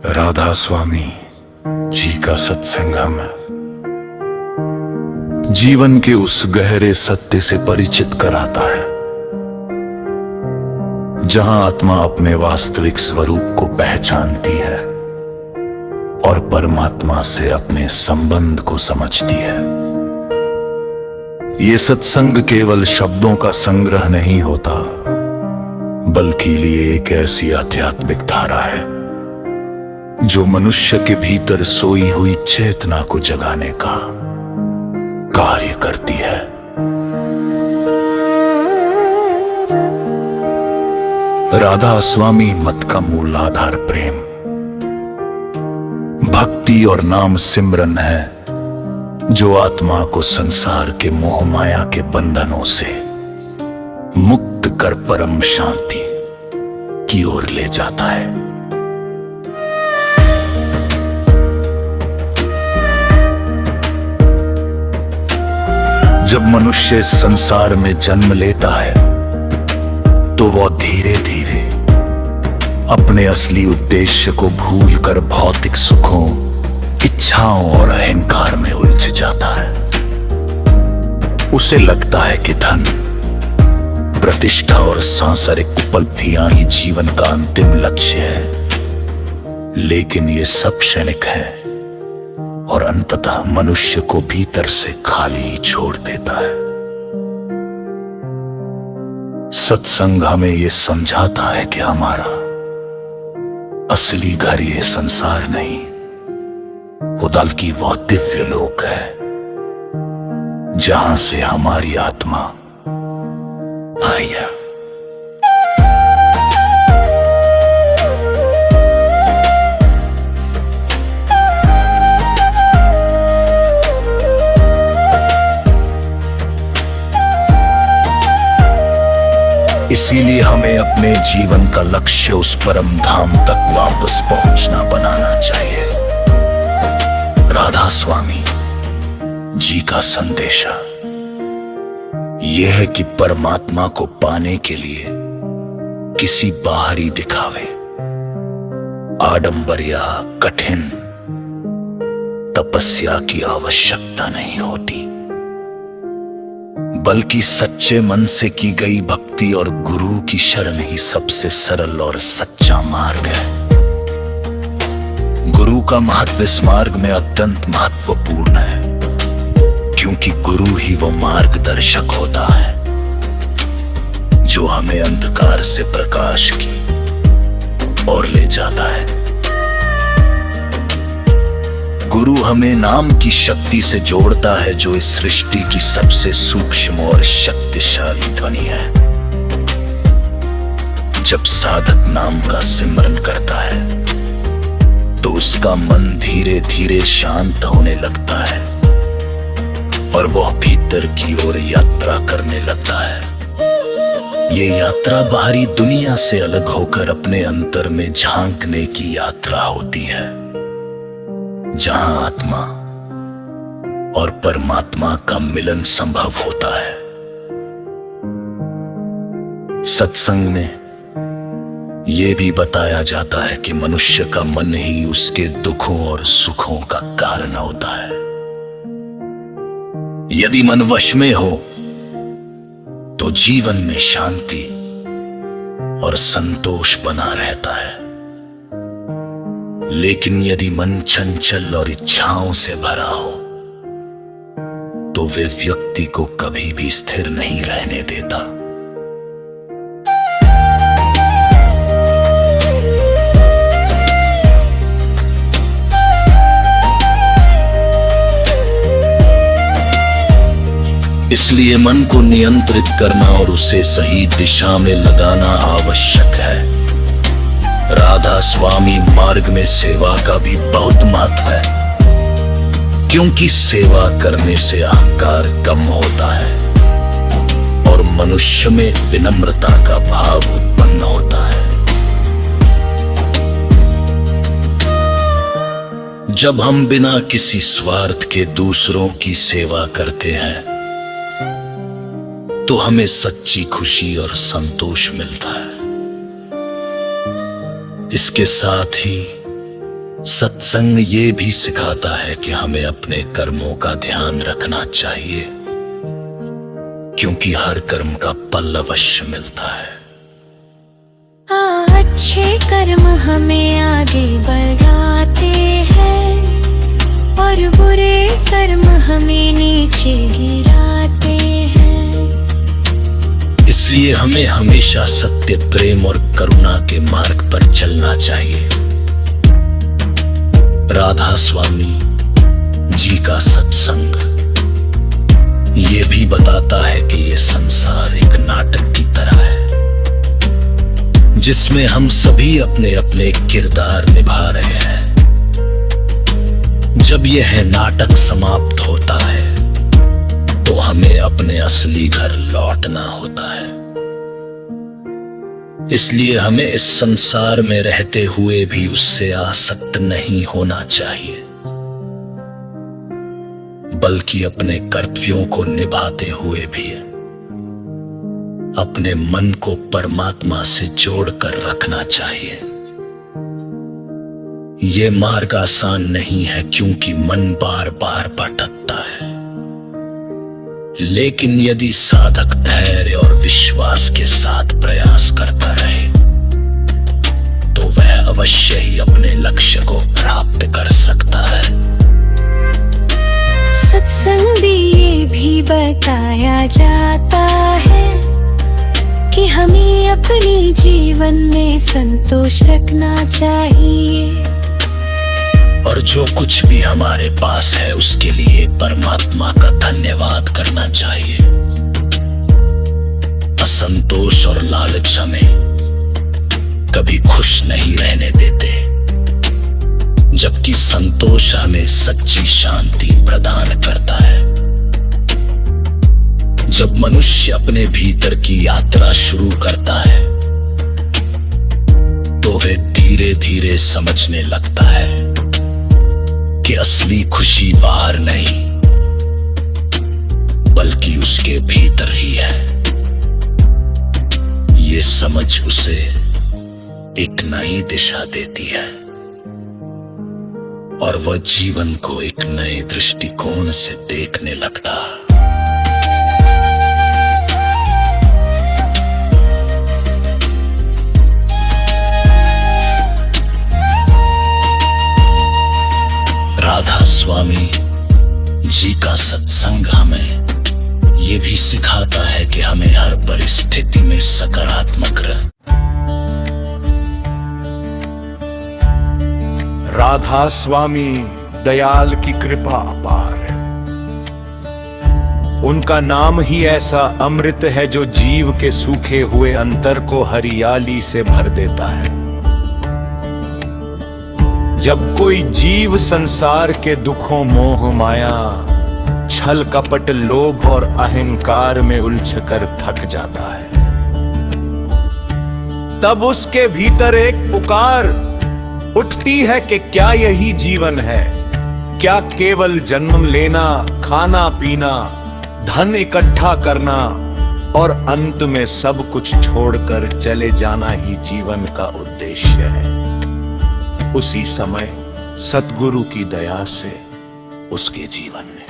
राधा स्वामी जी का सत्संग हमें जीवन के उस गहरे सत्य से परिचित कराता है जहां आत्मा अपने वास्तविक स्वरूप को पहचानती है और परमात्मा से अपने संबंध को समझती है। ये सत्संग केवल शब्दों का संग्रह नहीं होता, बल्कि ये एक ऐसी आध्यात्मिक धारा है जो मनुष्य के भीतर सोई हुई चेतना को जगाने का कार्य करती है। राधा स्वामी मत का मूल आधार प्रेम, भक्ति और नाम सिमरन है जो आत्मा को संसार के मोह माया के बंधनों से मुक्त कर परम शांति की ओर ले जाता है। जब मनुष्य संसार में जन्म लेता है तो वह धीरे धीरे अपने असली उद्देश्य को भूलकर भौतिक सुखों, इच्छाओं और अहंकार में उलझ जाता है। उसे लगता है कि धन, प्रतिष्ठा और सांसारिक उपलब्धियां ही जीवन का अंतिम लक्ष्य है, लेकिन ये सब क्षणिक है और अंततः मनुष्य को भीतर से खाली ही छोड़ देता है। सत्संग हमें ये समझाता है कि हमारा असली घर ये संसार नहीं, वो बल्कि वह दिव्य लोक है जहां से हमारी आत्मा आई है। इसीलिए हमें अपने जीवन का लक्ष्य उस परम धाम तक वापस पहुंचना बनाना चाहिए। राधा स्वामी जी का संदेशा यह है कि परमात्मा को पाने के लिए किसी बाहरी दिखावे, आडंबर या कठिन तपस्या की आवश्यकता नहीं होती, बल्कि सच्चे मन से की गई भक्ति और गुरु की शरण ही सबसे सरल और सच्चा मार्ग है। गुरु का महत्व इस मार्ग में अत्यंत महत्वपूर्ण है, क्योंकि गुरु ही वो मार्गदर्शक होता है जो हमें अंधकार से प्रकाश की ओर ले जाता है। गुरु हमें नाम की शक्ति से जोड़ता है जो इस सृष्टि की सबसे सूक्ष्म और शक्तिशाली ध्वनि है। जब साधक नाम का सिमरन करता है तो उसका मन धीरे धीरे शांत होने लगता है और वह भीतर की ओर यात्रा करने लगता है। ये यात्रा बाहरी दुनिया से अलग होकर अपने अंतर में झांकने की यात्रा होती है, जहां आत्मा और परमात्मा का मिलन संभव होता है। सत्संग में यह भी बताया जाता है कि मनुष्य का मन ही उसके दुखों और सुखों का कारण होता है। यदि मन वश में हो तो जीवन में शांति और संतोष बना रहता है, लेकिन यदि मन चंचल और इच्छाओं से भरा हो तो वे व्यक्ति को कभी भी स्थिर नहीं रहने देता। इसलिए मन को नियंत्रित करना और उसे सही दिशा में लगाना आवश्यक है। राधा स्वामी मार्ग में सेवा का भी बहुत महत्व है, क्योंकि सेवा करने से अहंकार कम होता है और मनुष्य में विनम्रता का भाव उत्पन्न होता है। जब हम बिना किसी स्वार्थ के दूसरों की सेवा करते हैं तो हमें सच्ची खुशी और संतोष मिलता है। इसके साथ ही सत्संग ये भी सिखाता है कि हमें अपने कर्मों का ध्यान रखना चाहिए, क्योंकि हर कर्म का फल अवश्य मिलता है। अच्छे कर्म हमें आगे बढ़ाते हैं और बुरे कर्म हमें नीचे गिराते हैं। इसलिए हमें हमेशा सत्य, प्रेम और करुणा के मार्ग पर चलना चाहिए। राधा स्वामी जी का सत्संग ये भी बताता है कि ये संसार एक नाटक की तरह है, जिसमें हम सभी अपने अपने किरदार निभा रहे हैं। जब यह नाटक समाप्त होता है तो हमें अपने असली घर लौटना होता है। इसलिए हमें इस संसार में रहते हुए भी उससे आसक्त नहीं होना चाहिए, बल्कि अपने कर्तव्यों को निभाते हुए भी अपने मन को परमात्मा से जोड़कर रखना चाहिए। ये मार्ग आसान नहीं है, क्योंकि मन बार बार भटकता है, लेकिन यदि साधक धैर्य और विश्वास के साथ प्रयास करता रहे तो वह अवश्य ही अपने लक्ष्य को प्राप्त कर सकता है। सत्संग में ये भी बताया जाता है कि हमें अपने जीवन में संतोष रखना चाहिए और जो कुछ भी हमारे पास है उसके लिए परमात्मा का धन्यवाद करना चाहिए। असंतोष और लालच हमें कभी खुश नहीं रहने देते, जबकि संतोष हमें सच्ची शांति प्रदान करता है। जब मनुष्य अपने भीतर की यात्रा शुरू करता है तो वह धीरे धीरे समझने लगता है कि असली खुशी बाहर नहीं बल्कि उसके भीतर ही है। ये समझ उसे एक नई दिशा देती है और वह जीवन को एक नए दृष्टिकोण से देखने लगता। राधा स्वामी जी का सत्संग हमें ये भी सिखाता है कि हमें हर परिस्थिति में सकारात्मक रहना। राधा स्वामी दयाल की कृपा अपार है। उनका नाम ही ऐसा अमृत है जो जीव के सूखे हुए अंतर को हरियाली से भर देता है। जब कोई जीव संसार के दुखों, मोह माया, छल कपट, लोभ और अहंकार में उलझकर थक जाता है, तब उसके भीतर एक पुकार उठती है कि क्या यही जीवन है? क्या केवल जन्म लेना, खाना पीना, धन इकट्ठा करना और अंत में सब कुछ छोड़कर चले जाना ही जीवन का उद्देश्य है? उसी समय सतगुरु की दया से उसके जीवन में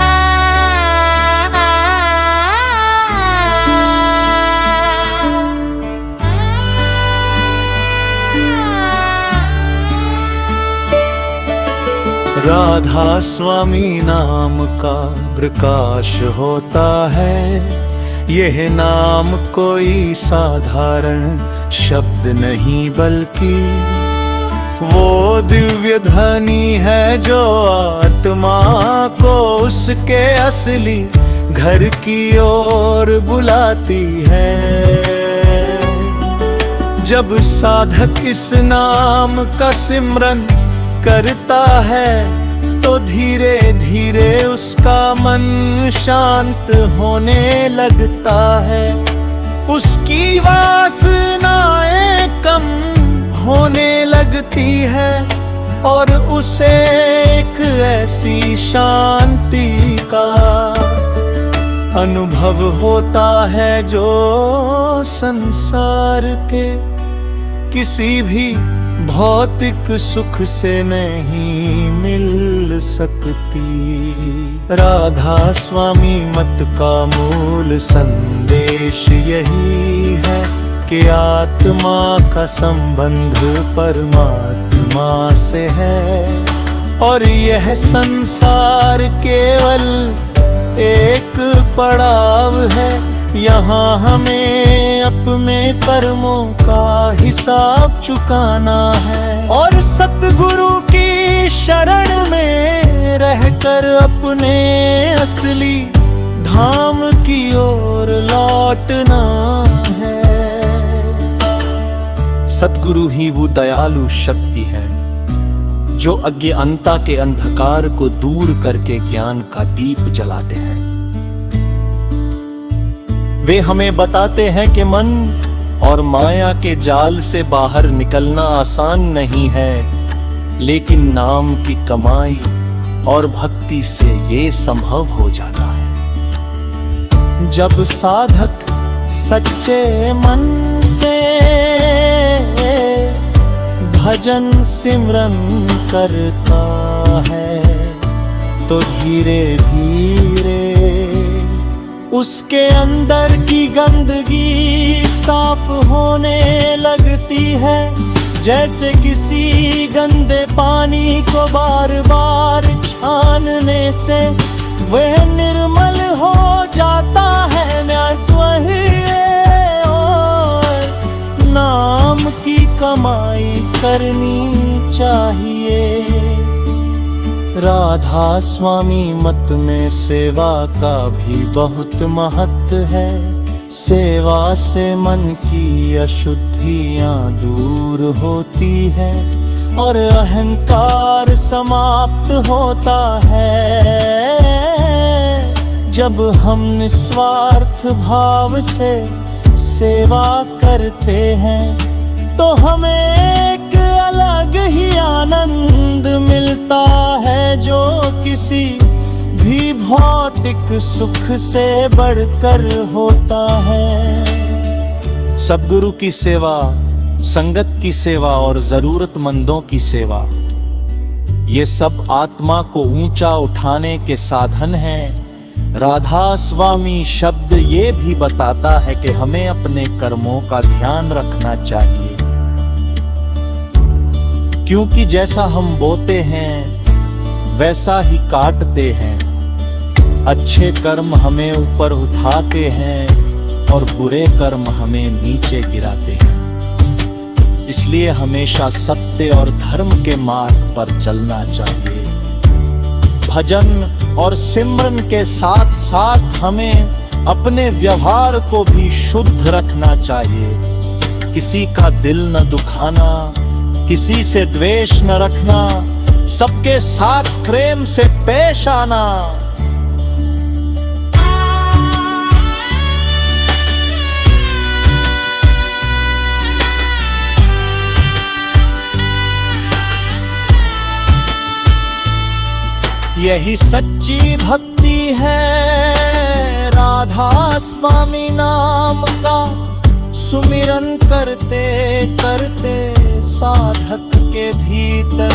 राधा स्वामी नाम का प्रकाश होता है। यह नाम कोई साधारण शब्द नहीं, बल्कि वो दिव्य ध्वनि है जो आत्मा को उसके असली घर की ओर बुलाती है। जब साधक इस नाम का सिमरन करता है तो धीरे धीरे उसका मन शांत होने लगता है। उसकी वासनाएं कम होने लगती है और उसे एक ऐसी शांति का अनुभव होता है जो संसार के किसी भी भौतिक सुख से नहीं मिल सकती। राधा स्वामी मत का मूल संदेश यही है कि आत्मा का संबंध परमात्मा से है और यह संसार केवल एक पड़ाव है। यहाँ हमें अपने कर्मों का हिसाब चुकाना है और सतगुरु की शरण में रहकर अपने असली धाम की ओर लौटना है। सतगुरु ही वो दयालु शक्ति है जो अज्ञानता के अंधकार को दूर करके ज्ञान का दीप जलाते हैं। वे हमें बताते हैं कि मन और माया के जाल से बाहर निकलना आसान नहीं है, लेकिन नाम की कमाई और भक्ति से ये संभव हो जाता है। जब साधक सच्चे मन से भजन सिमरन करता है तो धीरे धीरे उसके अंदर की गंदगी साफ होने लगती है। जैसे किसी गंदे पानी को बार बार छानने से वह निर्मल हो जाता है। न्यास वही है और नाम की कमाई करनी चाहिए। राधा स्वामी मत में सेवा का भी बहुत महत्व है। सेवा से मन की अशुद्धियां दूर होती है और अहंकार समाप्त होता है। जब हम निस्वार्थ भाव से सेवा करते हैं तो हमें एक अलग ही आनंद मिलता है जो किसी भी भौतिक सुख से बढ़कर होता है। सद्गुरु की सेवा, संगत की सेवा और जरूरतमंदों की सेवा, ये सब आत्मा को ऊंचा उठाने के साधन हैं। राधा स्वामी शब्द ये भी बताता है कि हमें अपने कर्मों का ध्यान रखना चाहिए, क्योंकि जैसा हम बोते हैं वैसा ही काटते हैं। अच्छे कर्म हमें ऊपर उठाते हैं और बुरे कर्म हमें नीचे गिराते हैं। इसलिए हमेशा सत्य और धर्म के मार्ग पर चलना चाहिए। भजन और सिमरन के साथ साथ हमें अपने व्यवहार को भी शुद्ध रखना चाहिए। किसी का दिल न दुखाना, किसी से द्वेष न रखना, सबके साथ प्रेम से पेश आना। यही सच्ची भक्ति है। राधा स्वामी नाम का सुमिरन करते करते साधक के भीतर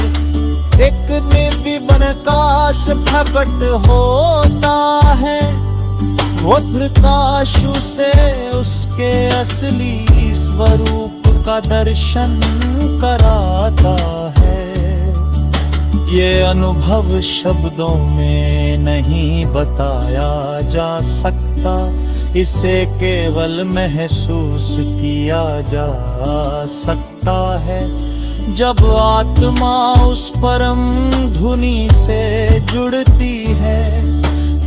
एक निर्विवन प्रकाश प्रकट होता है। वो प्रकाश से उसके असली स्वरूप का दर्शन कराता है। ये अनुभव शब्दों में नहीं बताया जा सकता, इसे केवल महसूस किया जा सकता है। जब आत्मा उस परम धुनी से जुड़ती है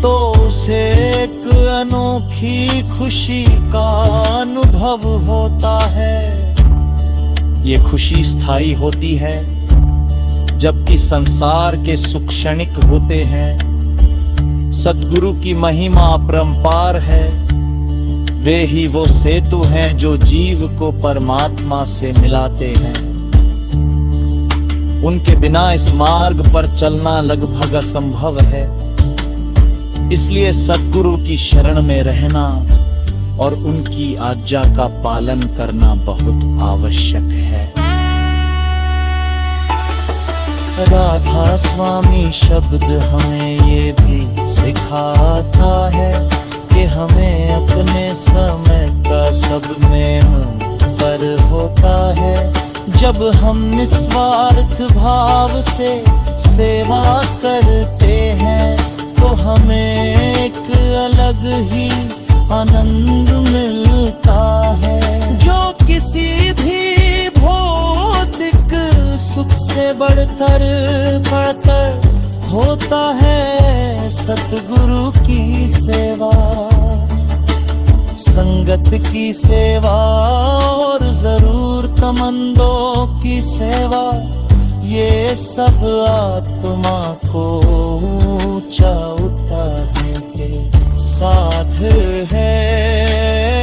तो उसे एक अनोखी खुशी का अनुभव होता है। ये खुशी स्थायी होती है, जबकि संसार के सुख क्षणिक होते हैं। सद्गुरु की महिमा अपरंपार है। वे ही वो सेतु हैं जो जीव को परमात्मा से मिलाते हैं। उनके बिना इस मार्ग पर चलना लगभग असंभव है। इसलिए सद्गुरु की शरण में रहना और उनकी आज्ञा का पालन करना बहुत आवश्यक है। राधा स्वामी शब्द हमें ये भी सिखाता है कि हमें अपने समय का सब में अंतर होता है। जब हम निस्वार्थ भाव से सेवा करते हैं तो हमें एक अलग ही आनंद मिलता है, जो किसी भी भौतिक सुख से बढ़कर होता है सतगुरु की सेवा, संगत की सेवा और जरूरतमंदों की सेवा। ये सब आत्मा को ऊंचा उठाने के साथ है।